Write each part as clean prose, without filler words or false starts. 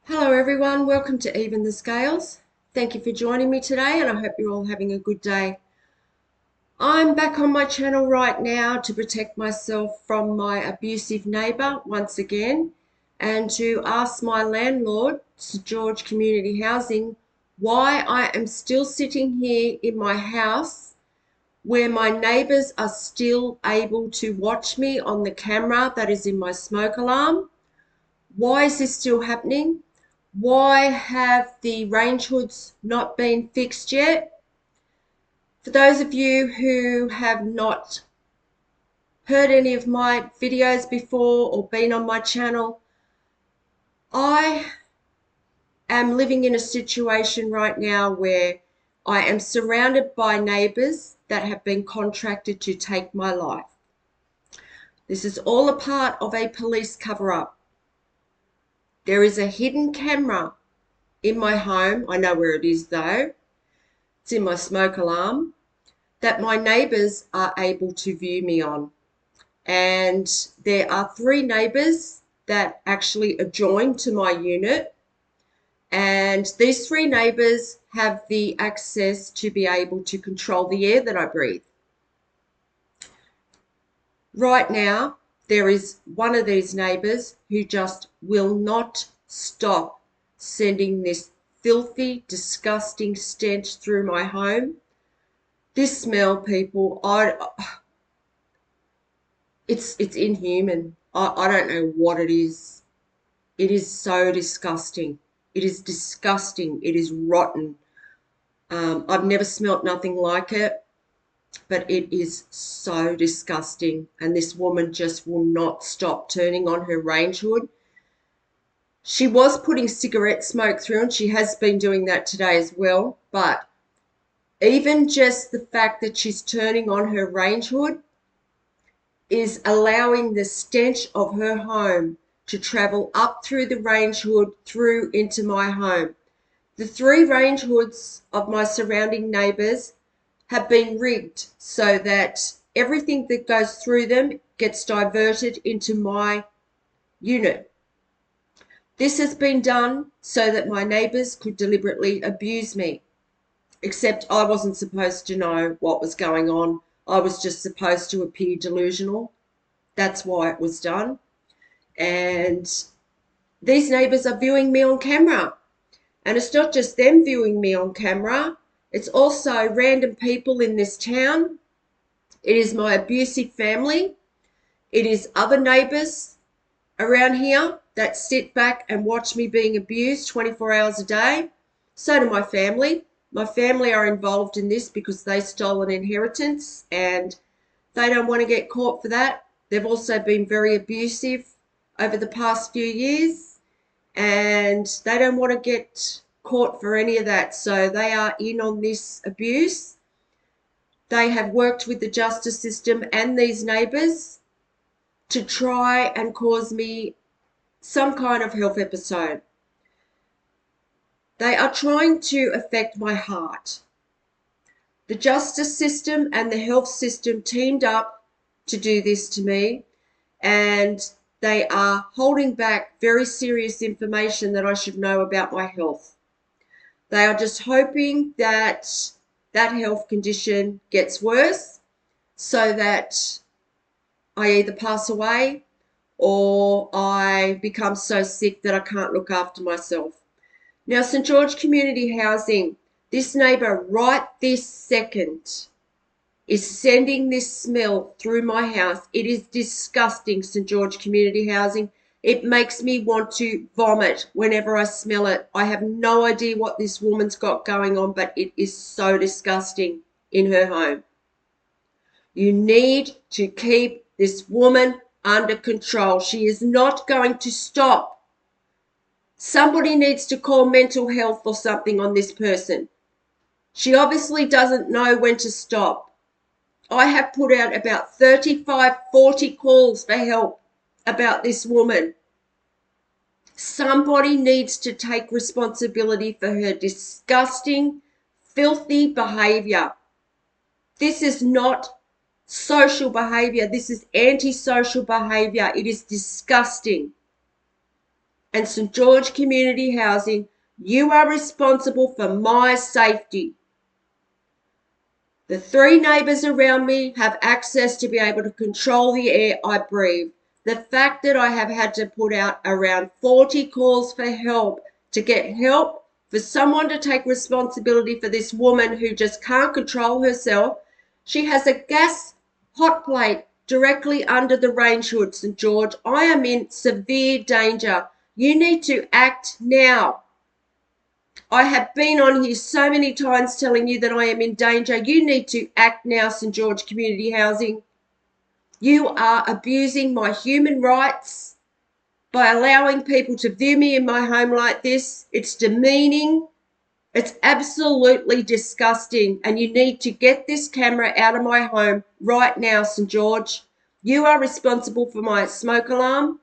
Hello everyone, welcome to Even the Scales. Thank you for joining me today and I hope you're all having a good day. I'm back on my channel right now to protect myself from my abusive neighbour once again and to ask my landlord, St George Community Housing, why I am still sitting here in my house where my neighbours are still able to watch me on the camera that is in my smoke alarm. Why is this still happening? Why have the range hoods not been fixed yet? For those of you who have not heard any of my videos before or been on my channel, I am living in a situation right now where I am surrounded by neighbours that have been contracted to take my life. This is all a part of a police cover-up. There is a hidden camera in my home. I know where it is though. It's in my smoke alarm that my neighbours are able to view me on. And there are 3 neighbours that actually adjoin to my unit. And these 3 neighbours have the access to be able to control the air that I breathe. Right now, there is one of these neighbours who just will not stop sending this filthy, disgusting stench through my home. This smell, people, it's inhuman. I don't know what it is. It is so disgusting. It is disgusting. It is rotten. I've never smelt nothing like it, but it is so disgusting. And this woman just will not stop turning on her range hood. She was putting cigarette smoke through, and she has been doing that today as well. But even just the fact that she's turning on her range hood is allowing the stench of her home to travel up through the range hood through into my home. The 3 range hoods of my surrounding neighbours have been rigged so that everything that goes through them gets diverted into my unit. This has been done so that my neighbours could deliberately abuse me, except I wasn't supposed to know what was going on. I was just supposed to appear delusional. That's why it was done. And these neighbours are viewing me on camera. And it's not just them viewing me on camera. It's also random people in this town. It is my abusive family. It is other neighbours around here that sit back and watch me being abused 24 hours a day. So do my family. My family are involved in this because they stole an inheritance and they don't want to get caught for that. They've also been very abusive over the past few years and they don't want to get caught for any of that. So they are in on this abuse. They have worked with the justice system and these neighbours to try and cause me some kind of health episode. They are trying to affect my heart. The justice system and the health system teamed up to do this to me, and they are holding back very serious information that I should know about my health. They are just hoping that that health condition gets worse so that I either pass away or I become so sick that I can't look after myself. Now, St George Community Housing, this neighbour right this second is sending this smell through my house. It is disgusting, St George Community Housing. It makes me want to vomit whenever I smell it. I have no idea what this woman's got going on, but it is so disgusting in her home. You need to keep this woman under control. She is not going to stop. Somebody needs to call mental health or something on this person. She obviously doesn't know when to stop. I have put out about 35, 40 calls for help about this woman. Somebody needs to take responsibility for her disgusting, filthy behaviour. This is not social behaviour. This is antisocial behaviour. It is disgusting. and St. George Community Housing, you are responsible for my safety. The 3 neighbours around me have access to be able to control the air I breathe. The fact that I have had to put out around 40 calls for help to get help for someone to take responsibility for this woman who just can't control herself. She has a gas hot plate directly under the range hood, St. George. I am in severe danger. You need to act now. I have been on here so many times telling you that I am in danger. You need to act now, St. George Community Housing. You are abusing my human rights by allowing people to view me in my home like this. It's demeaning. It's absolutely disgusting. And you need to get this camera out of my home right now, St. George. You are responsible for my smoke alarm.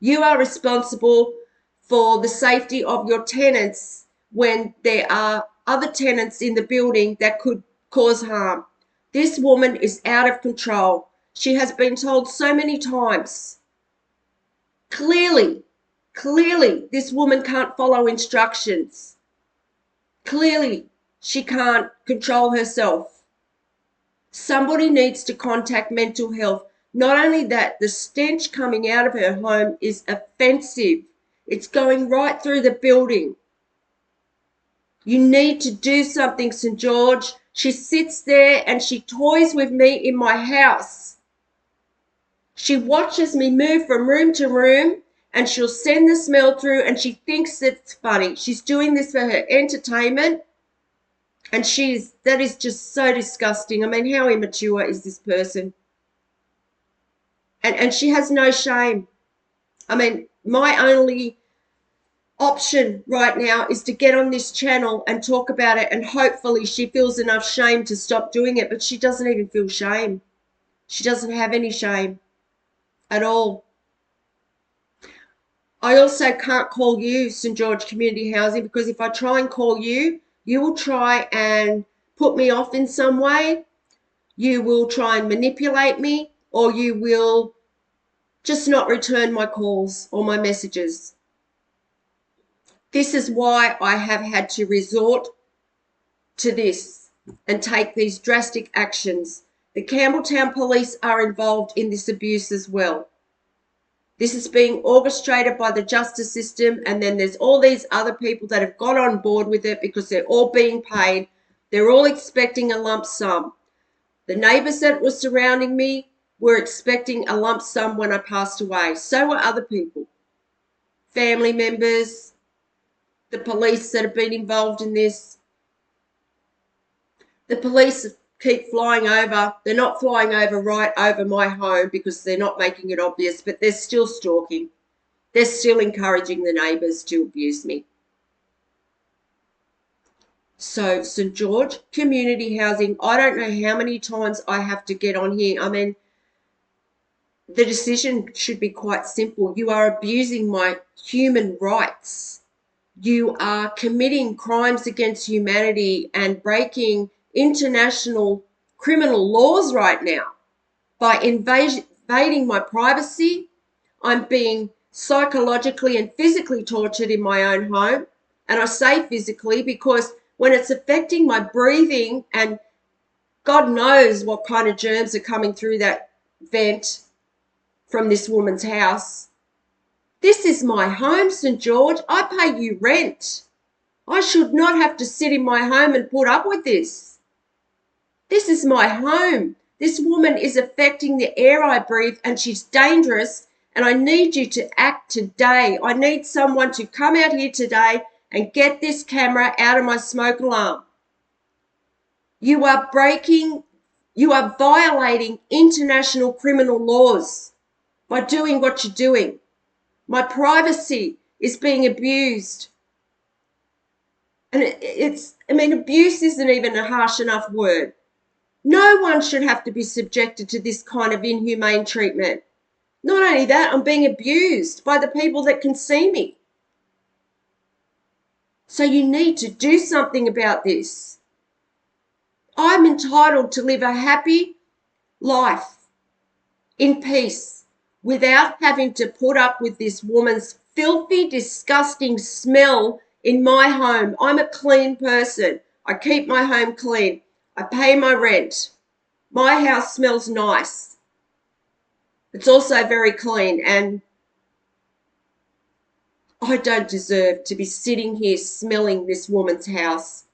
You are responsible for the safety of your tenants when there are other tenants in the building that could cause harm. This woman is out of control. She has been told so many times. Clearly, this woman can't follow instructions. Clearly, she can't control herself. Somebody needs to contact mental health. Not only that, the stench coming out of her home is offensive. It's going right through the building. You need to do something, St. George. She sits there and she toys with me in my house. She watches me move from room to room and she'll send the smell through and she thinks it's funny. She's doing this for her entertainment. And that is just so disgusting. I mean, how immature is this person? And she has no shame. I mean, my only option right now is to get on this channel and talk about it, and hopefully she feels enough shame to stop doing it, but she doesn't even feel shame. She doesn't have any shame at all. I also can't call you, St. George Community Housing, because if I try and call you, you will try and put me off in some way. You will try and manipulate me, or you will just not return my calls or my messages. This is why I have had to resort to this and take these drastic actions. The Campbelltown police are involved in this abuse as well. This is being orchestrated by the justice system, and then there's all these other people that have got on board with it because they're all being paid. They're all expecting a lump sum. The neighbours that were surrounding me were expecting a lump sum when I passed away. So were other people, family members, the police that have been involved in this. The police keep flying over. They're not flying over right over my home because they're not making it obvious, but they're still stalking. They're still encouraging the neighbours to abuse me. So St. George Community Housing, I don't know how many times I have to get on here. I mean, the decision should be quite simple. You are abusing my human rights. You are committing crimes against humanity and breaking international criminal laws right now by invading my privacy. I'm being psychologically and physically tortured in my own home. And I say physically because when it's affecting my breathing, and God knows what kind of germs are coming through that vent from this woman's house. This is my home, St. George. I pay you rent. I should not have to sit in my home and put up with this. This is my home. This woman is affecting the air I breathe and she's dangerous, and I need you to act today. I need someone to come out here today and get this camera out of my smoke alarm. You are violating international criminal laws by doing what you're doing. My privacy is being abused. And abuse isn't even a harsh enough word. No one should have to be subjected to this kind of inhumane treatment. Not only that, I'm being abused by the people that can see me. So you need to do something about this. I'm entitled to live a happy life in peace without having to put up with this woman's filthy, disgusting smell in my home. I'm a clean person. I keep my home clean. I pay my rent. My house smells nice. It's also very clean, and I don't deserve to be sitting here smelling this woman's house.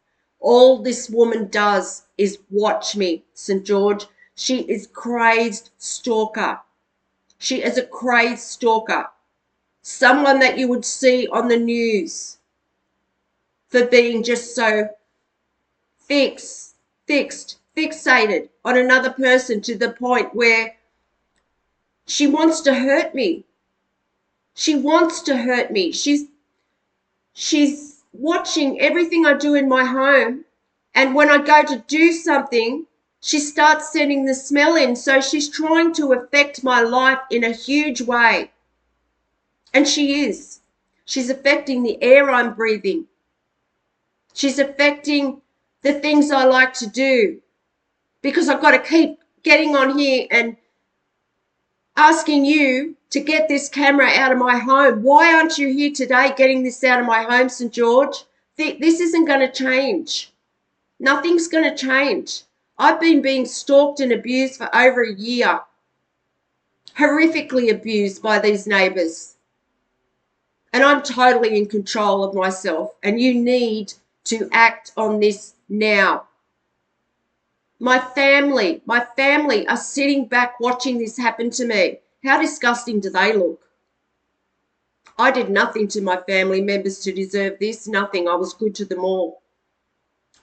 All this woman does is watch me, St. George. She is crazed stalker. She is a crazed stalker. Someone that you would see on the news for being just so fixated on another person to the point where she wants to hurt me. She wants to hurt me. She's watching everything I do in my home, and when I go to do something, she starts sending the smell in. So she's trying to affect my life in a huge way. And she is. She's affecting the air I'm breathing. She's affecting the things I like to do, because I've got to keep getting on here and asking you to get this camera out of my home. Why aren't you here today getting this out of my home, St. George? This isn't going to change. Nothing's going to change. I've been being stalked and abused for over a year. Horrifically abused by these neighbours. And I'm totally in control of myself. And you need to act on this now. My family are sitting back watching this happen to me. How disgusting do they look? I did nothing to my family members to deserve this, nothing. I was good to them all.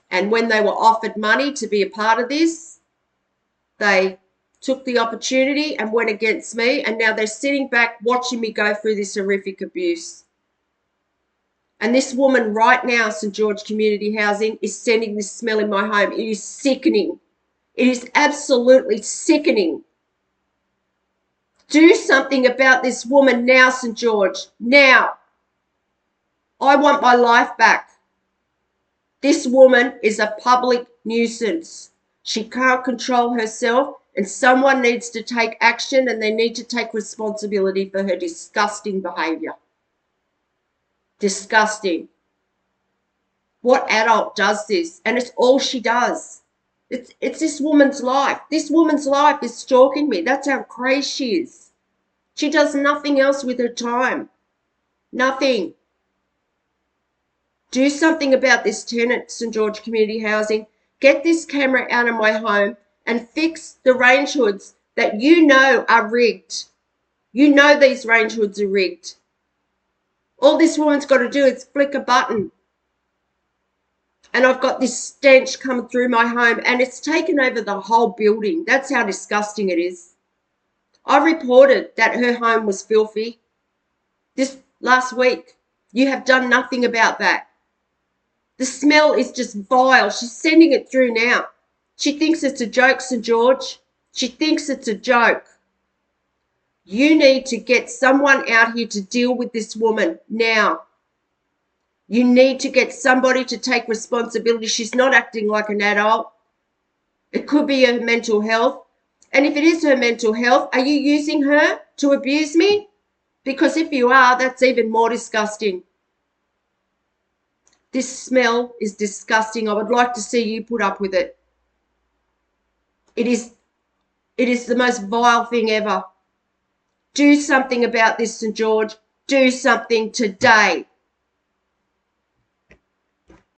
And when they were offered money to be a part of this, they took the opportunity and went against me, and now they're sitting back watching me go through this horrific abuse. And this woman right now, St. George Community Housing, is sending this smell in my home. It is sickening. It is absolutely sickening. Do something about this woman now, St. George. Now. I want my life back. This woman is a public nuisance. She can't control herself, and someone needs to take action, and they need to take responsibility for her disgusting behaviour. Disgusting. What adult does this? And it's all she does. It's this woman's life. This woman's life is stalking me. That's how crazy she is. She does nothing else with her time. Nothing. Do something about this tenant, St. George Community Housing. Get this camera out of my home and fix the range hoods that you know are rigged. You know these range hoods are rigged. All this woman's got to do is flick a button. And I've got this stench coming through my home, and it's taken over the whole building. That's how disgusting it is. I reported that her home was filthy this last week. You have done nothing about that. The smell is just vile. She's sending it through now. She thinks it's a joke, St. George. She thinks it's a joke. You need to get someone out here to deal with this woman now. You need to get somebody to take responsibility. She's not acting like an adult. It could be her mental health. And if it is her mental health, are you using her to abuse me? Because if you are, that's even more disgusting. This smell is disgusting. I would like to see you put up with it. It is the most vile thing ever. Do something about this, St. George. Do something today.